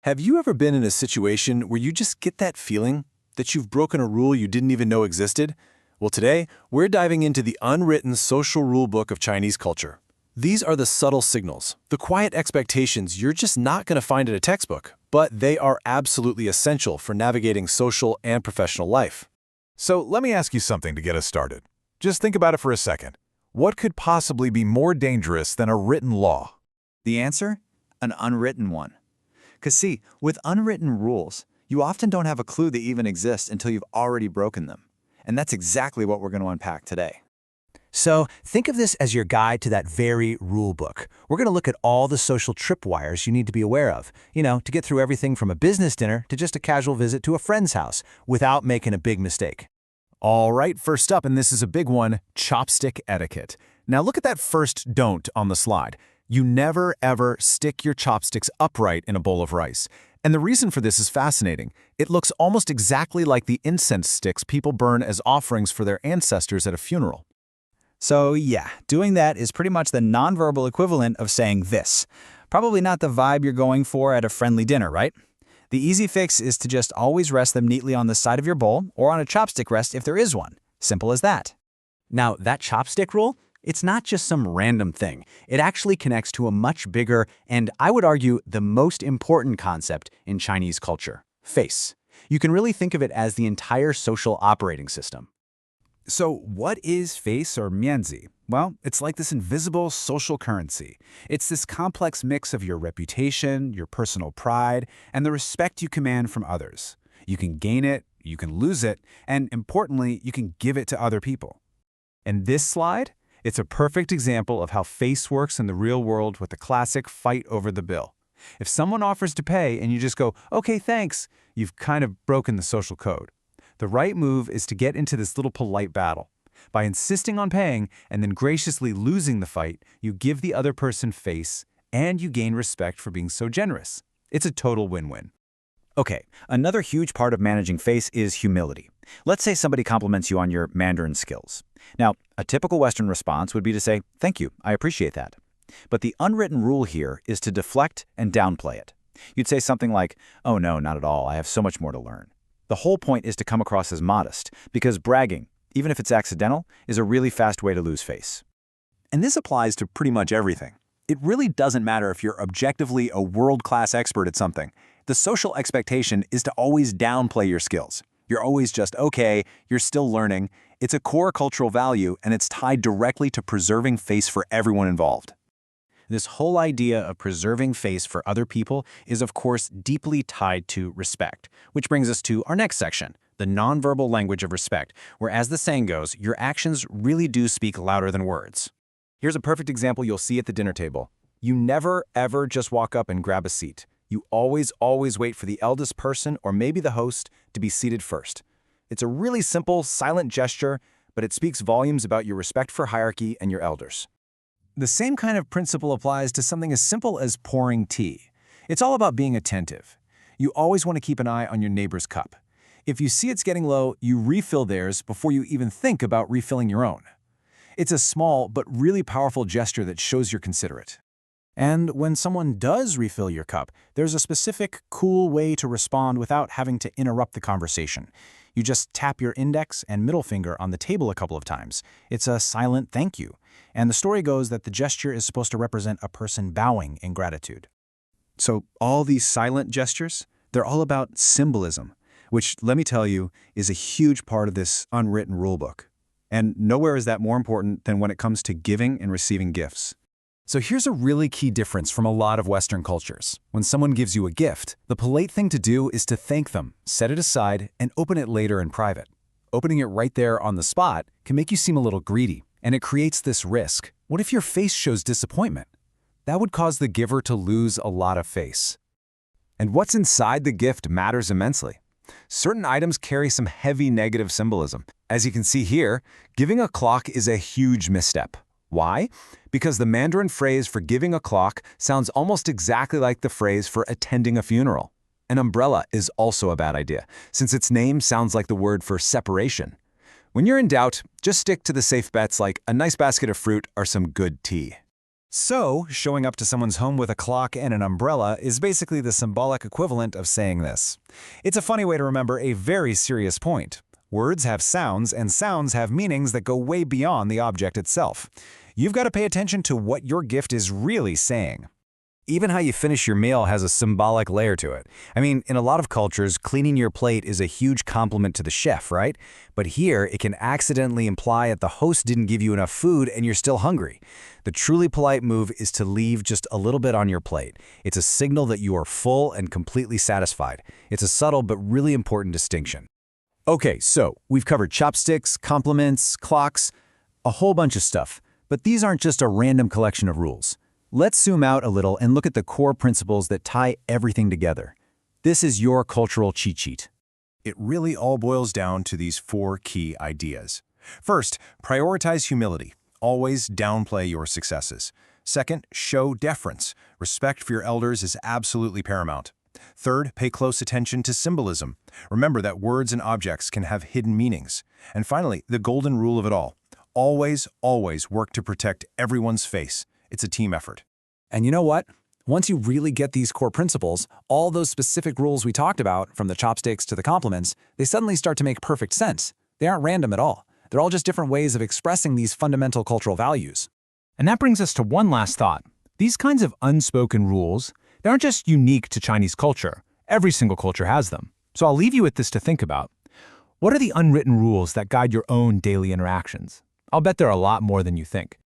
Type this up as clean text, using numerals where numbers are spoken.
Have you ever been in a situation where you just get that feeling that you've broken a rule you didn't even know existed? Well, today, we're diving into the unwritten social rule book of Chinese culture. These are the subtle signals, the quiet expectations you're just not going to find in a textbook, but they are absolutely essential for navigating social and professional life. So let me ask you something to get us started. Just think about it for a second. What could possibly be more dangerous than a written law? The answer? An unwritten one. Because see, with unwritten rules, you often don't have a clue they even exist until you've already broken them. And that's exactly what we're going to unpack today. So think of this as your guide to that very rule book. We're going to look at all the social tripwires you need to be aware of, to get through everything from a business dinner to just a casual visit to a friend's house without making a big mistake. All right, first up, and this is a big one, chopstick etiquette. Now look at that first don't on the slide. You never, ever stick your chopsticks upright in a bowl of rice. And the reason for this is fascinating. It looks almost exactly like the incense sticks people burn as offerings for their ancestors at a funeral. So yeah, doing that is pretty much the nonverbal equivalent of saying this. Probably not the vibe you're going for at a friendly dinner, right? The easy fix is to just always rest them neatly on the side of your bowl or on a chopstick rest if there is one. Simple as that. Now, that chopstick rule, it's not just some random thing. It actually connects to a much bigger and, I would argue, the most important concept in Chinese culture, face. You can really think of it as the entire social operating system. So what is face or Mianzi? Well, it's like this invisible social currency. It's this complex mix of your reputation, your personal pride, and the respect you command from others. You can gain it, you can lose it, and importantly, you can give it to other people. And this slide? It's a perfect example of how face works in the real world with the classic fight over the bill. If someone offers to pay and you just go, okay, thanks, you've kind of broken the social code. The right move is to get into this little polite battle. By insisting on paying and then graciously losing the fight, you give the other person face and you gain respect for being so generous. It's a total win-win. Okay, another huge part of managing face is humility. Let's say somebody compliments you on your Mandarin skills. Now, a typical Western response would be to say, thank you, I appreciate that. But the unwritten rule here is to deflect and downplay it. You'd say something like, oh no, not at all, I have so much more to learn. The whole point is to come across as modest, because bragging, even if it's accidental, is a really fast way to lose face. And this applies to pretty much everything. It really doesn't matter if you're objectively a world-class expert at something. The social expectation is to always downplay your skills. You're always just okay, you're still learning. It's a core cultural value, and it's tied directly to preserving face for everyone involved. This whole idea of preserving face for other people is, of course, deeply tied to respect, which brings us to our next section, the nonverbal language of respect, where, as the saying goes, your actions really do speak louder than words. Here's a perfect example you'll see at the dinner table. You never, ever just walk up and grab a seat. You always wait for the eldest person or maybe the host to be seated first. It's a really simple, silent gesture, but it speaks volumes about your respect for hierarchy and your elders. The same kind of principle applies to something as simple as pouring tea. It's all about being attentive. You always want to keep an eye on your neighbor's cup. If you see it's getting low, you refill theirs before you even think about refilling your own. It's a small but really powerful gesture that shows you're considerate. And when someone does refill your cup, there's a specific, cool way to respond without having to interrupt the conversation. You just tap your index and middle finger on the table a couple of times. It's a silent thank you. And the story goes that the gesture is supposed to represent a person bowing in gratitude. So all these silent gestures, they're all about symbolism, which, let me tell you, is a huge part of this unwritten rulebook. And nowhere is that more important than when it comes to giving and receiving gifts. So here's a really key difference from a lot of Western cultures. When someone gives you a gift, the polite thing to do is to thank them, set it aside, and open it later in private. Opening it right there on the spot can make you seem a little greedy, and it creates this risk. What if your face shows disappointment? That would cause the giver to lose a lot of face. And what's inside the gift matters immensely. Certain items carry some heavy negative symbolism. As you can see here, giving a clock is a huge misstep. Why? Because the Mandarin phrase for giving a clock sounds almost exactly like the phrase for attending a funeral. An umbrella is also a bad idea, since its name sounds like the word for separation. When you're in doubt, just stick to the safe bets like a nice basket of fruit or some good tea. So, showing up to someone's home with a clock and an umbrella is basically the symbolic equivalent of saying this. It's a funny way to remember a very serious point. Words have sounds, and sounds have meanings that go way beyond the object itself. You've got to pay attention to what your gift is really saying. Even how you finish your meal has a symbolic layer to it. I mean, in a lot of cultures, cleaning your plate is a huge compliment to the chef, right? But here, it can accidentally imply that the host didn't give you enough food and you're still hungry. The truly polite move is to leave just a little bit on your plate. It's a signal that you are full and completely satisfied. It's a subtle but really important distinction. Okay, so we've covered chopsticks, compliments, clocks, a whole bunch of stuff. But these aren't just a random collection of rules. Let's zoom out a little and look at the core principles that tie everything together. This is your cultural cheat sheet. It really all boils down to these 4 key ideas. First, prioritize humility. Always downplay your successes. Second, show deference. Respect for your elders is absolutely paramount. Third, pay close attention to symbolism. Remember that words and objects can have hidden meanings. And finally, the golden rule of it all. Always, always work to protect everyone's face. It's a team effort. And you know what? Once you really get these core principles, all those specific rules we talked about, from the chopsticks to the compliments, they suddenly start to make perfect sense. They aren't random at all. They're all just different ways of expressing these fundamental cultural values. And that brings us to one last thought. These kinds of unspoken rules, they aren't just unique to Chinese culture. Every single culture has them. So I'll leave you with this to think about. What are the unwritten rules that guide your own daily interactions? I'll bet there are a lot more than you think.